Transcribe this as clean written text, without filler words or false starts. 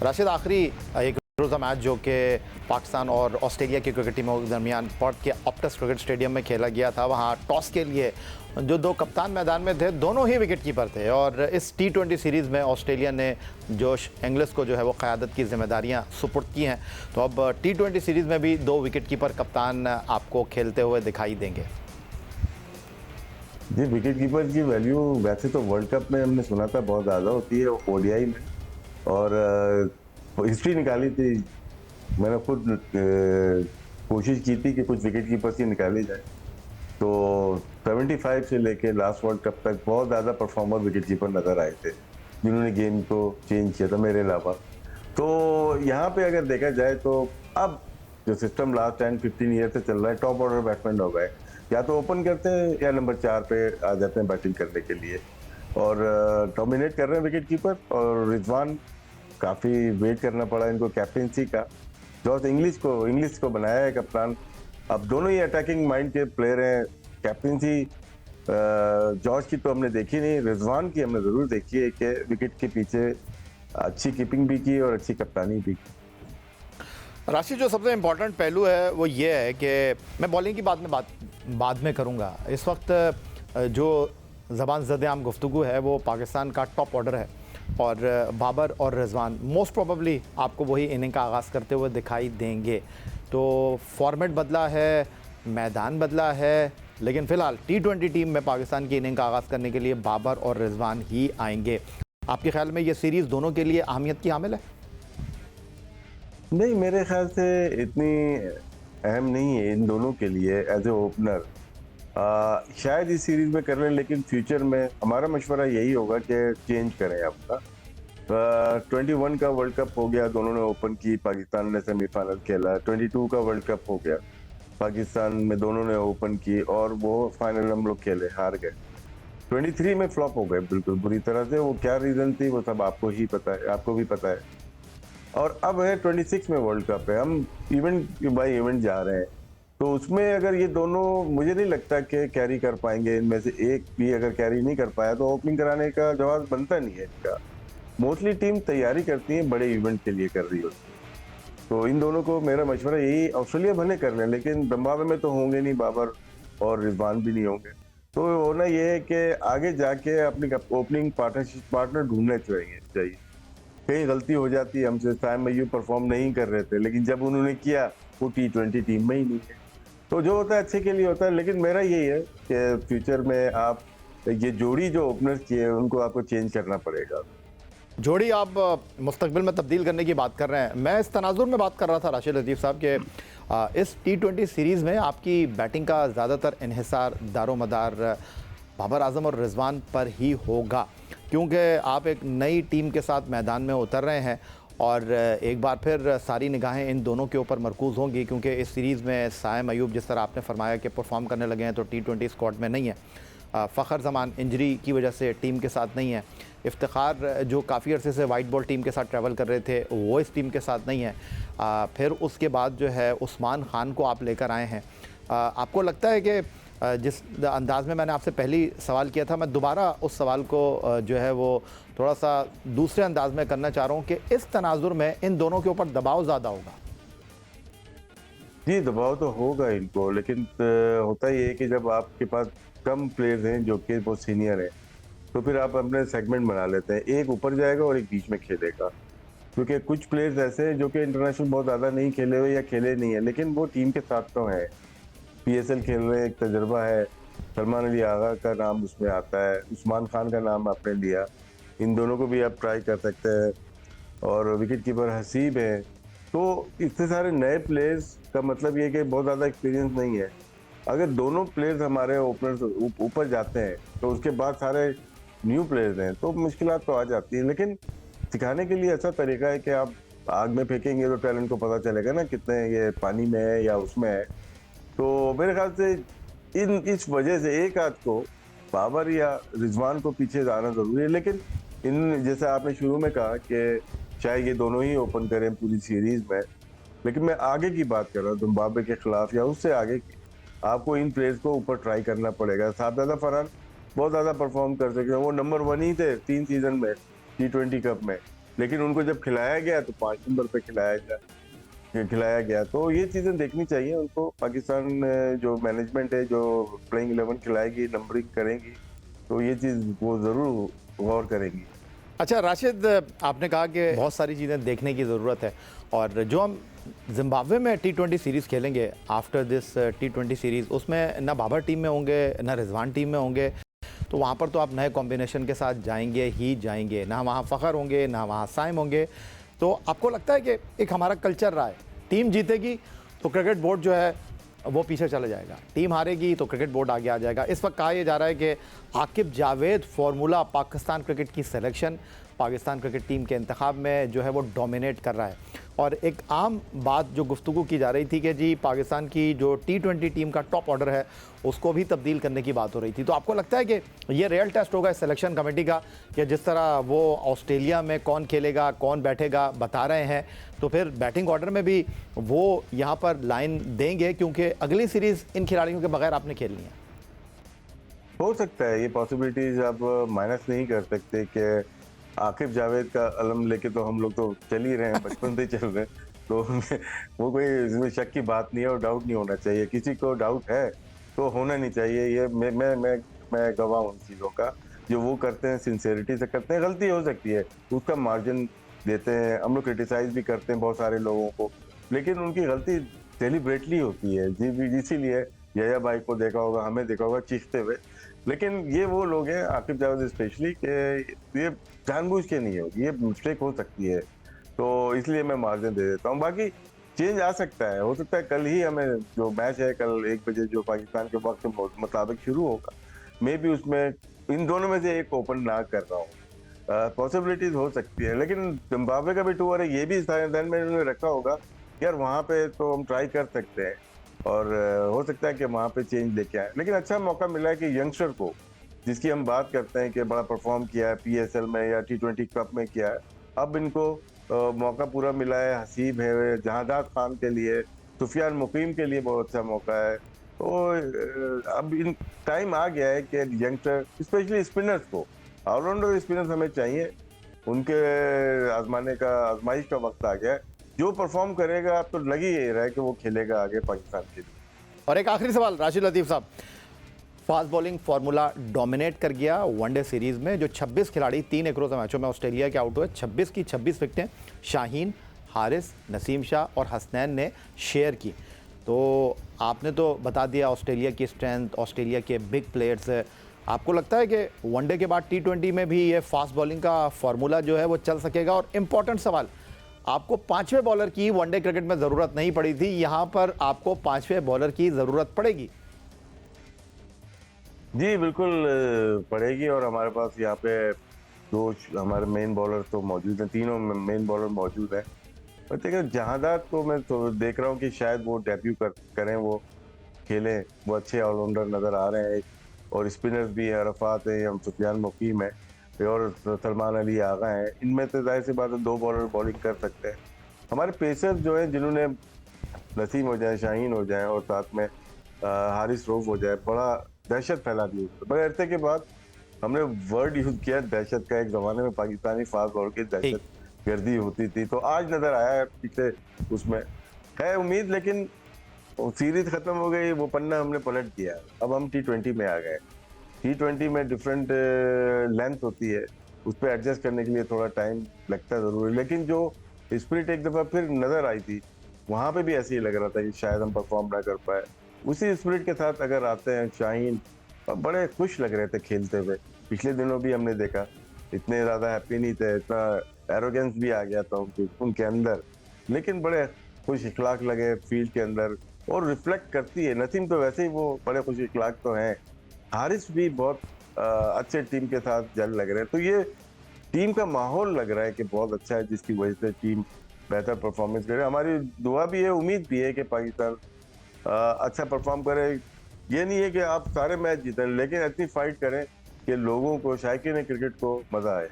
राशिद, आखिरी एक रोज़ा मैच जो कि पाकिस्तान और ऑस्ट्रेलिया की क्रिकेट टीमों के दरमियान पर्थ के ऑप्टस क्रिकेट स्टेडियम में खेला गया था, वहाँ टॉस के लिए जो दो कप्तान मैदान में थे दोनों ही विकेट कीपर थे। और इस T20 सीरीज़ में ऑस्ट्रेलिया ने जोश इंग्लिस को जो है वो क़यादत की जिम्मेदारियाँ सुपुर्द की हैं। तो अब T20 सीरीज़ में भी दो विकेट कीपर कप्तान आपको खेलते हुए दिखाई देंगे। जी, विकेट कीपर की वैल्यू वैसे तो वर्ल्ड कप में हमने सुना था बहुत ज़्यादा होती है, ओडीआई में। और हिस्ट्री निकाली थी, मैंने खुद कोशिश की थी कि कुछ विकेट कीपर्स ही निकाली जाए। तो 75 से लेके लास्ट वर्ल्ड कप तक बहुत ज़्यादा परफॉर्मर विकेट कीपर नज़र आए थे जिन्होंने गेम को चेंज किया था मेरे अलावा। तो यहाँ पे अगर देखा जाए तो अब जो सिस्टम लास्ट 10-15 ईयर से चल रहा है, टॉप ऑर्डर बैट्समैन हो गए, या तो ओपन करते हैं या नंबर 4 पे आ जाते हैं बैटिंग करने के लिए, और डोमिनेट कर रहे हैं विकेट कीपर। और रिजवान, काफ़ी वेट करना पड़ा इनको कैप्टनसी का। जॉर्ज इंग्लिश को बनाया है कप्तान। अब दोनों ही अटैकिंग माइंड के प्लेयर हैं। कैप्टनसी जॉर्ज की तो हमने देखी नहीं, रिजवान की हमने ज़रूर देखी है कि विकेट के पीछे अच्छी कीपिंग भी की और अच्छी कप्तानी भी की। राशि, जो सबसे इम्पोर्टेंट पहलू है वो ये है कि मैं बॉलिंग की बाद में करूँगा। इस वक्त जो ज़बान ज़द-ए-आम गुफ्तगू है वो पाकिस्तान का टॉप ऑर्डर है, और बाबर और रिजवान मोस्ट प्रोबेबली आपको वही इनिंग का आगाज़ करते हुए दिखाई देंगे। तो फॉर्मेट बदला है, मैदान बदला है, लेकिन फ़िलहाल T20 टीम में पाकिस्तान की इनिंग का आगाज़ करने के लिए बाबर और रिजवान ही आएंगे। आपके ख्याल में ये सीरीज़ दोनों के लिए अहमियत की हामिल है? नहीं, मेरे ख्याल से इतनी अहम नहीं है इन दोनों के लिए एज ए ओपनर। शायद इस सीरीज में कर लें, लेकिन फ्यूचर में हमारा मशवरा यही होगा कि चेंज करें अपना। 21 का वर्ल्ड कप हो गया, दोनों ने ओपन की, पाकिस्तान ने सेमीफाइनल खेला। 22 का वर्ल्ड कप हो गया, पाकिस्तान में दोनों ने ओपन की और वो फाइनल हम लोग खेले, हार गए। 23 में फ्लॉप हो गए बिल्कुल बुरी तरह से। वो क्या रीजन थी वो सब आपको ही पता है, आपको भी पता है। और अब है 26 में वर्ल्ड कप है, हम इवेंट बाय इवेंट जा रहे हैं। तो उसमें अगर ये दोनों, मुझे नहीं लगता कि कैरी कर पाएंगे। इनमें से एक भी अगर कैरी नहीं कर पाया तो ओपनिंग कराने का जवाब बनता नहीं है इनका। मोस्टली टीम तैयारी करती है, बड़े इवेंट के लिए कर रही होती है। तो इन दोनों को मेरा मशवरा यही, ऑस्ट्रेलिया भले कर लें लेकिन जिम्बाब्वे में तो होंगे नहीं बाबर, और रिजवान भी नहीं होंगे। तो होना ये है कि आगे जाके अपनी ओपनिंग पार्टनर ढूंढने चाहिए। कहीं गलती हो जाती है हमसे, साइम अय्यूब परफॉर्म नहीं कर रहे थे, लेकिन जब उन्होंने किया वो T20 टीम में ही नहीं है। तो जो होता है अच्छे के लिए होता है। लेकिन मेरा यही है कि फ्यूचर में आप ये जोड़ी जो ओपनर्स की है उनको आपको चेंज करना पड़ेगा। जोड़ी आप मुस्तकबिल में तब्दील करने की बात कर रहे हैं। मैं इस तनाजुर में बात कर रहा था राशिद लतीफ़ साहब के इस T20 सीरीज़ में आपकी बैटिंग का ज़्यादातर इन्हिसार दारोमदार बाबर आजम और रिजवान पर ही होगा, क्योंकि आप एक नई टीम के साथ मैदान में उतर रहे हैं और एक बार फिर सारी निगाहें इन दोनों के ऊपर मरकूज़ होंगी, क्योंकि इस सीरीज़ में साइम अय्यूब, जिस तरह आपने फरमाया कि परफॉर्म करने लगे हैं, तो T20 स्क्वाड में नहीं है। फ़खर जमान इंजरी की वजह से टीम के साथ नहीं है। इफ्तिखार, जो काफ़ी अरसे से वाइट बॉल टीम के साथ ट्रैवल कर रहे थे, वो इस टीम के साथ नहीं है। फिर उसके बाद जो है उस्मान खान को आप लेकर आए हैं। आपको लगता है कि जिस अंदाज़ में मैंने आपसे पहली सवाल किया था, मैं दोबारा उस सवाल को जो है वो थोड़ा सा दूसरे अंदाज में करना चाह रहा हूँ कि इस तनाजुर में इन दोनों के ऊपर दबाव ज़्यादा होगा? जी, दबाव तो होगा इनको, लेकिन होता ये है कि जब आपके पास कम प्लेयर्स हैं जो कि बहुत सीनियर हैं, तो फिर आप अपने सेगमेंट बना लेते हैं। एक ऊपर जाएगा और एक बीच में खेलेगा, क्योंकि कुछ प्लेयर्स ऐसे हैं जो कि इंटरनेशनल बहुत ज़्यादा नहीं खेले हुए या खेले नहीं है, लेकिन वो टीम के साथ तो हैं। PSL खेल रहे हैं, एक तजर्बा है। सलमान अली आगा का नाम उसमें आता है, उस्मान खान का नाम आपने लिया, इन दोनों को भी आप ट्राई कर सकते हैं। और विकेट कीपर हसीब है। तो इतने सारे नए प्लेयर्स का मतलब ये कि बहुत ज़्यादा एक्सपीरियंस नहीं है। अगर दोनों प्लेयर्स हमारे ओपनर्स ऊपर जाते हैं तो उसके बाद सारे न्यू प्लेयर्स हैं, तो मुश्किलात तो आ जाती है। लेकिन सिखाने के लिए ऐसा तरीका है कि आप आग में फेंकेंगे तो टैलेंट को पता चलेगा ना कितने ये पानी में है या उसमें है। तो मेरे ख्याल से इस वजह से एक आध को बाबर या रिजवान को पीछे जाना जरूरी है। लेकिन इन, जैसे आपने शुरू में कहा कि चाहे ये दोनों ही ओपन करें पूरी सीरीज में, लेकिन मैं आगे की बात कर रहा हूँ, जिम्बाब्वे के खिलाफ या उससे आगे की। आपको इन प्लेयर्स को ऊपर ट्राई करना पड़ेगा। साहबजादा फरहान बहुत ज्यादा परफॉर्म कर सके, वो नंबर 1 ही थे 3 सीजन में T20 कप में, लेकिन उनको जब खिलाया गया तो 5 नंबर पे खिलाया गया। तो ये चीजें देखनी चाहिए उनको। पाकिस्तान जो मैनेजमेंट है, जो प्लेइंग 11 खिलाएगी, नंबरिंग करेगी, तो ये चीज वो जरूर गौर करेंगी। अच्छा राशिद, आपने कहा कि बहुत सारी चीज़ें देखने की ज़रूरत है, और जो हम जिम्बाब्वे में T20 सीरीज़ खेलेंगे आफ्टर दिस T20 सीरीज़, उसमें ना बाबर टीम में होंगे ना रिजवान टीम में होंगे, तो वहाँ पर तो आप नए कॉम्बिनेशन के साथ जाएंगे ही जाएंगे, ना वहाँ फ़खर होंगे ना वहाँ साइम होंगे। तो आपको लगता है कि एक हमारा कल्चर रहा है, टीम जीतेगी तो क्रिकेट बोर्ड जो है वो पीछे चला जाएगा, टीम हारेगी तो क्रिकेट बोर्ड आगे आ जाएगा। इस वक्त कहा यह जा रहा है कि आकिब जावेद फार्मूला पाकिस्तान क्रिकेट की सिलेक्शन, पाकिस्तान क्रिकेट टीम के इंतखाब में जो है वो डोमिनेट कर रहा है। और एक आम बात जो गुफ्तगू की जा रही थी कि जी पाकिस्तान की जो T20 टीम का टॉप ऑर्डर है उसको भी तब्दील करने की बात हो रही थी। तो आपको लगता है कि ये रियल टेस्ट होगा इस सिलेक्शन कमेटी का, कि जिस तरह वो ऑस्ट्रेलिया में कौन खेलेगा कौन बैठेगा बता रहे हैं, तो फिर बैटिंग ऑर्डर में भी वो यहाँ पर लाइन देंगे, क्योंकि अगली सीरीज़ इन खिलाड़ियों के बगैर आपने खेलनी है। हो सकता है, ये पॉसिबिलिटीज आप माइनस नहीं कर सकते कि आकिब जावेद का अलम लेके तो हम लोग तो चल ही रहे हैं, बचपन से चल रहे हैं। तो वो कोई इसमें शक की बात नहीं है और डाउट नहीं होना चाहिए। किसी को डाउट है तो होना नहीं चाहिए। ये मैं गवाह हूँ उन चीज़ों का। जो वो करते हैं सिंसेरिटी से करते हैं। गलती हो सकती है, उसका मार्जिन देते हैं, हम लोग क्रिटिसाइज भी करते हैं बहुत सारे लोगों को, लेकिन उनकी गलती डेलिबरेटली होती है। जी, इसीलिए यया भाई को देखा होगा, हमें देखा होगा चीखते हुए। लेकिन ये वो लोग हैं, आकिब जावेद स्पेशली, कि ये जानबूझ के नहीं होगी, ये मिस्टेक हो सकती है, तो इसलिए मैं मार्जिन दे देता हूँ। बाकी चेंज आ सकता है, हो सकता है कल ही हमें जो मैच है कल 1 बजे जो पाकिस्तान के वक्त के मुताबिक शुरू होगा, मे बी उसमें इन दोनों में से एक ओपन ना कर रहा हूँ। पॉसिबिलिटीज हो सकती है, लेकिन जिम्बाब्वे का भी टूर है, ये भी ध्यान में उन्होंने रखा होगा यार वहाँ पे तो हम ट्राई कर सकते हैं, और हो सकता है कि वहाँ पे चेंज लेके आए। लेकिन अच्छा मौका मिला है कि यंगस्टर को, जिसकी हम बात करते हैं कि बड़ा परफॉर्म किया है PSL में या T20 कप में किया है, अब इनको मौका पूरा मिला है। हसीब है, जहादात खान के लिए, सुफियान मुकीम के लिए बहुत अच्छा मौका है। तो अब इन टाइम आ गया है कि यंगस्टर, स्पेशली स्पिनर्स को, ऑलराउंडर स्पिनर्स हमें चाहिए, उनके आजमाइश का वक्त आ गया है। जो परफॉर्म करेगा, अब तो लग ही रहा है कि वो खेलेगा आगे पाकिस्तान के लिए। और एक आखिरी सवाल राशिद लतीफ़ साहब, फास्ट बॉलिंग फार्मूला डोमिनेट कर गया वनडे सीरीज़ में, जो 26 खिलाड़ी 3 एक रोज़ा मैचों में ऑस्ट्रेलिया के आउट हुए, 26 की 26 विकेटें शाहीन, हारिस, नसीम शाह और हसनैन ने शेयर की। तो आपने तो बता दिया ऑस्ट्रेलिया की स्ट्रेंथ, ऑस्ट्रेलिया के बिग प्लेयर्स। आपको लगता है कि वनडे के बाद T20 में भी ये फास्ट बॉलिंग का फार्मूला जो है वो चल सकेगा? और इम्पॉर्टेंट सवाल, आपको 5वें बॉलर की वनडे क्रिकेट में ज़रूरत नहीं पड़ी थी, यहाँ पर आपको 5वें बॉलर की ज़रूरत पड़ेगी? जी बिल्कुल पड़ेगी, और हमारे पास यहाँ पे दो हमारे मेन बॉलर तो मौजूद हैं, तीनों मेन बॉलर मौजूद हैं। और देखिए जहादात को मैं तो देख रहा हूँ कि शायद वो डेब्यू करें, वो खेलें, वो अच्छे ऑलराउंडर नज़र आ रहे हैं। और स्पिनर्स भी हैं, अरफात है, हम सुफियान मुकीम है और सलमान अली आगा हैं। इनमें तो जाहिर सी बात है 2 बॉलर बॉलिंग कर सकते हैं। हमारे पेसर्स जो हैं, जिन्होंने नसीम हो जाए, शाहीन हो जाए और साथ में हारिस रऊफ हो जाए, बड़ा दहशत फैला दी। बड़े अरसे के बाद हमने वर्ड यूज किया दहशत का। एक जमाने में पाकिस्तानी फास्ट बॉलर की दहशत गर्दी होती थी, तो आज नजर आया है पिछले उसमें है उम्मीद। लेकिन सीरीज खत्म हो गई, वो पन्ना हमने पलट दिया, अब हम T20 में आ गए। T20 में डिफरेंट लेंथ होती है, उस पर एडजस्ट करने के लिए थोड़ा टाइम लगता है जरूर। लेकिन जो स्पिरिट एक दफा फिर नजर आई थी, वहां पे भी ऐसे ही लग रहा था कि शायद हम परफॉर्म ना कर पाए। उसी स्पिरिट के साथ अगर आते हैं, शाहीन बड़े खुश लग रहे थे खेलते हुए, पिछले दिनों भी हमने देखा, इतने ज्यादा हैप्पी नहीं थे, इतना एरोगेंस भी आ गया था उनके अंदर, लेकिन बड़े खुश इखलाक लगे फील्ड के अंदर, और रिफ्लेक्ट करती है। नसीम तो वैसे ही वो बड़े खुश इखलाक तो हैं, हारिस भी बहुत अच्छे टीम के साथ जल लग रहे हैं। तो ये टीम का माहौल लग रहा है कि बहुत अच्छा है, जिसकी वजह से टीम बेहतर परफॉर्मेंस करे। हमारी दुआ भी है, उम्मीद भी है कि पाकिस्तान अच्छा परफॉर्म करे। ये नहीं है कि आप सारे मैच जीतें, लेकिन इतनी फाइट करें कि लोगों को, शायकीन क्रिकेट को मजा आए।